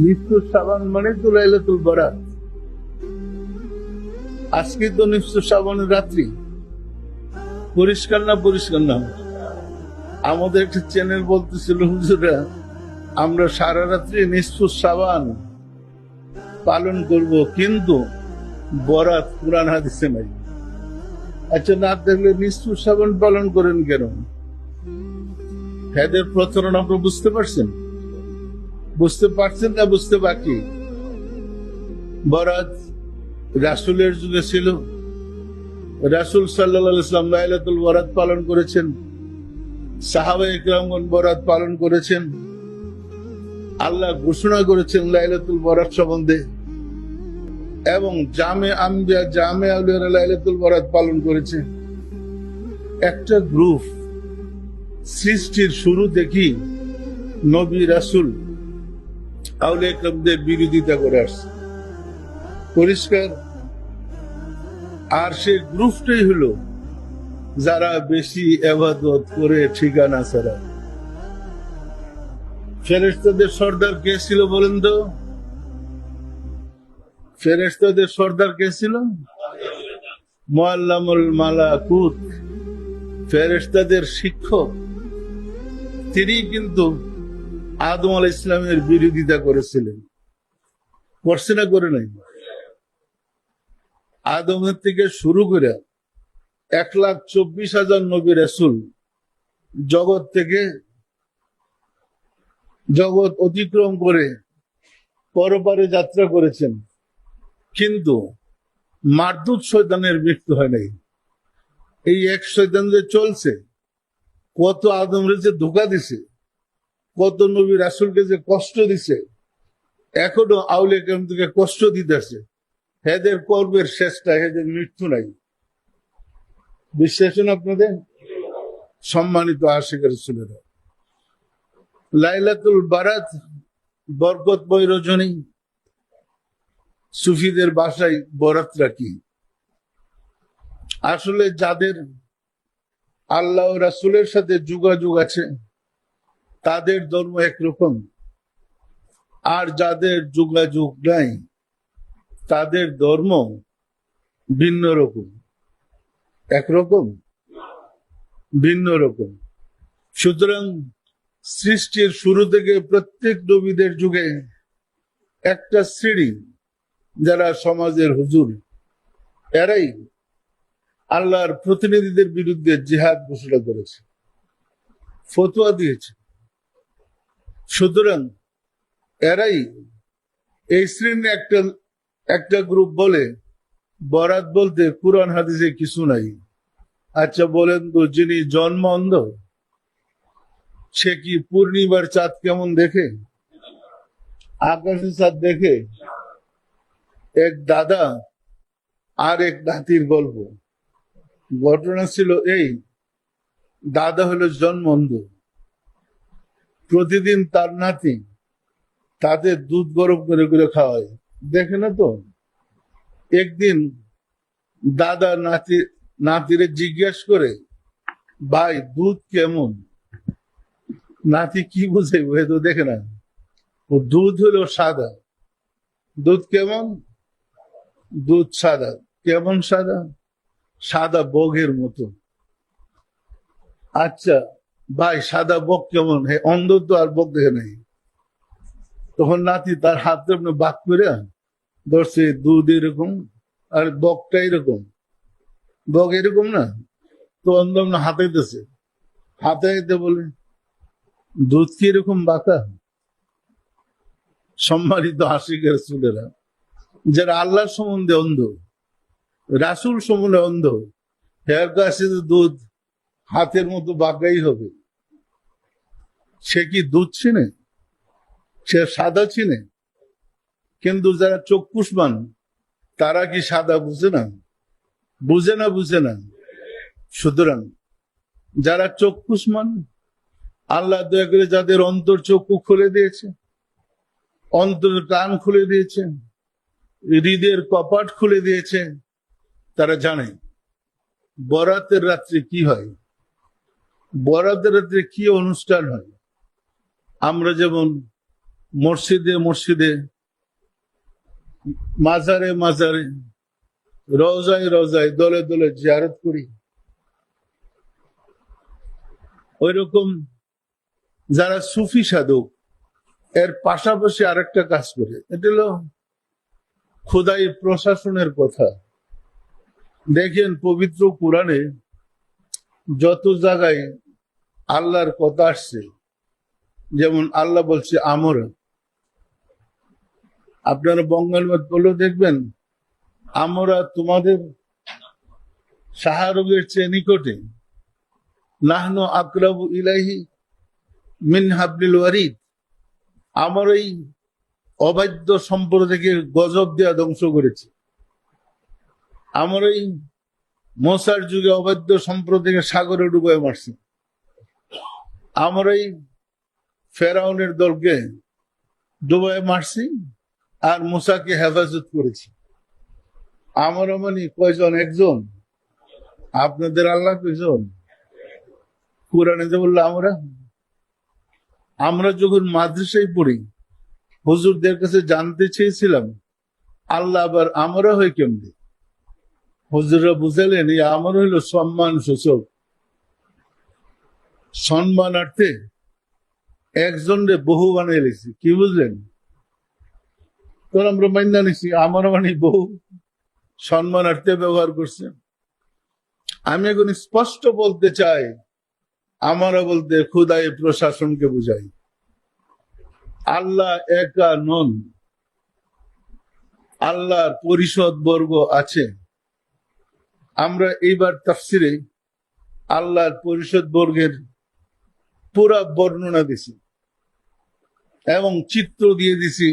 নিসফু শাবান মানে তো লাইলাতুল বারাত। আজকে তো নিসফু শাবানের রাত্রি। পরিষ্কার না? পরিষ্কার না? আমাদের একটা চ্যানেল বলতেছিল, হুজুরা আমরা সারা রাত্রি নিসফু শাবান পালন করব, কিন্তু বরাত কুরআন হাদিসে নাই। আচ্ছা, না দেখলে নিসফু শাবান পালন করেন কেন? এদের প্রচলন আপনি বুঝতে পারছেন? বুঝতে পারছেন না বুঝতে বাকি? বরাত রাসূলের যুগে ছিল। রাসূল সাল্লাল্লাহু আলাইহি ওয়াসাল্লাম লাইলাতুল বরাত পালন করেছেন, সাহাবায়ে কেরামগণ বরাত পালন করেছেন, আল্লাহ ঘোষণা করেছেন লাইলাতুল বরাত সম্বন্ধে, এবং জামে আম্বিয়া জামে আউলিয়ারা লাইলাতুল বরাত পালন করেছে। একটা গ্রুপ সৃষ্টির শুরু দেখি নবী রাসূল আউলিয়া কেরামদের বিরোধিতা করে আসছে, পরিষ্কার। আর সেই গ্রুপটাই হলো যারা বেশি ইবাদত করে ঠিকানা ছাড়া। ফেরেশতাদের সর্দার কে ছিল বলেন তো? ফেরেশতাদের সর্দার কে ছিল? মুআল্লামুল মালাকুত, ফেরেশতাদের শিক্ষক। তিনি কিন্তু আদম আলাইহিস সালামের বিরোধিতা করেছিলেন। করছে না করে নাই? আদমের থেকে শুরু করে 1,24,000 নবী রাসূল জগৎ অতিক্রম করে পরপারে যাত্রা করেছেন, কিন্তু মারদুদ শয়তানের মৃত্যু হয় নাই। এই এক শয়তান যে চলছে, কত আদমরে যে ধোঁকা দিছে, কত নবী রাসূলকে যে কষ্ট দিছে, এখনো আউলিয়া কেরাম থেকে কষ্ট দিতেছে। হেদের কর্মের শেষটা, হেদের মৃত্যু নাই। বিশ্বাস না আপনাদের? সম্মানিত আশিক রাসূলেরা, লাইলাতুল বারাত বরকতময় রজনী। সুফিদের ভাষায় বরাতরা কি? আসলে যাদের আল্লাহ ও রাসূলের সাথে যোগাযোগ আছে তাদের ধর্ম একরকম, আর যাদের যোগাযোগ নাই তাদের ধর্ম ভিন্ন রকম। একরকম? ভিন্ন রকম। সুতরাং সৃষ্টির শুরু থেকে প্রত্যেক নবীদের যুগে একটা শ্রেণী, যারা সমাজের হুজুর, এরাই আল্লাহর প্রতিনিধিদের বিরুদ্ধে জিহাদ ঘোষণা করেছে, ফতোয়া দিয়েছে। সুতরাং এরাই এই শ্রেণী একটা গ্রুপ বলে বরাত বলতে কুরআন হাদিসে কিছু নাই। আচ্ছা বলেন তো, যিনি জন্ম অন্ধ সে কি পূর্ণিমার চাঁদ কেমন দেখে? আকাশের চাঁদ দেখে? এক দাদা আর এক নাতির গল্প। ঘটনা ছিল এই, দাদা হলো জন্ম অন্ধ। প্রতিদিন তার নাতি তাদের দুধ গরম করে করে খাওয়ায়, দেখে না তো? একদিন দাদা নাতিরে জিজ্ঞেস করে, ভাই দুধ কেমন? নাতি কি বুঝে, ও তো দেখে না। ও দুধ হলো সাদা। দুধ কেমন? দুধ সাদা। কেমন সাদা? সাদা বগের মতো। আচ্ছা ভাই, সাদা বক কেমন? হে, অন্ধ তো আর বক দেখে নাই। তখন নাতি তার হাতে বাক করে ধরছে, দুধ এরকম আর বকটা এরকম। বক এরকম না? তো অন্ধ হাতাইতেছে, হাতাইতে বলে, দুধ কি এরকম বাঁকা? সম্মানিত আশিক রাসূলেরা, যারা আল্লাহ সম্বন্ধে অন্ধ, রাসূল সম্বন্ধে অন্ধ, এর কাছে দুধ হাতের মতো বাঁকাই হবে। সে কি দুধ চিনে? সে সাদা চিনে? কিন্তু যারা চক্ষুষ্মান তারা কি সাদা বুঝে না? বুঝে না? বুঝে না? সুতরাং যারা চক্ষুষ্মান, আল্লাহ দয়া করে যাদের অন্তর চক্ষু খুলে দিয়েছে, অন্তর কান খুলে দিয়েছে, হৃদয়ের কপাট খুলে দিয়েছে, তারা জানে বরাতের রাত্রে কি হয়, বরাতের রাত্রে কি অনুষ্ঠান হয়। আমরা যেমন মসজিদে মসজিদে, মাজারে মাজারে, রওজায় রওজায় দলে দলে জিয়ারত করি। ওই রকম যারা সুফি সাধক এর পাশাপাশি আরেকটা কাজ করে, এটা হলো খোদাই প্রশাসনের কথা। দেখেন পবিত্র কোরআনে যত জায়গায় আল্লাহর কথা আসছে, যেমন আল্লাহ বলছে আমরা, আপনারা বঙ্গাল মত বললেও দেখবেন আমরা তোমাদের শাহরুগের চেয়ে নিকটে, নাহনু আকরাবু ইলাইহি মিন হাবলিল ওয়ারিদ, আমার এই অবাধ্য সম্প্রদায়কে গজব দেওয়া ধ্বংস করেছে। আমার এই মোসার যুগে অবাধ্য সম্প্রদায়কে সাগরে ডুবায় মারছে। আমার এই ফেরাউনের দলকে ডুবায় মারছি আর মুসাকে হেফাজত করেছি। আমরা মানে কয়জন? একজন। আপনাদের আল্লাহ কয়জন? কোরআনে যে বললো আমরা যখন মাদ্রাসায় পড়ি হুজুরদের কাছে জানতে চেয়েছিলাম আল্লাহ আবার আমরা হয় কেমনি। হুজুররা বুঝালেন এই আমার হইল সম্মান সূচক, সম্মানার্থে একজনরে বহু বানিয়ে লিখছি। কি বুঝলেন? তখন আমরা মাইনা নিচ্ছি আমার মানে বহু সম্মানার্থে ব্যবহার করছে। আমি এখন স্পষ্ট বলতে চাই, আমরা বলতে খোদাই প্রশাসনকে বুঝাই। আল্লাহ একা নন, আল্লাহর পরিষদ বর্গ আছে। আমরা এইবার তাফসিরে আল্লাহর পরিষদ বর্গের পুরা বর্ণনা দিছি এবং চিত্র দিয়ে দিছি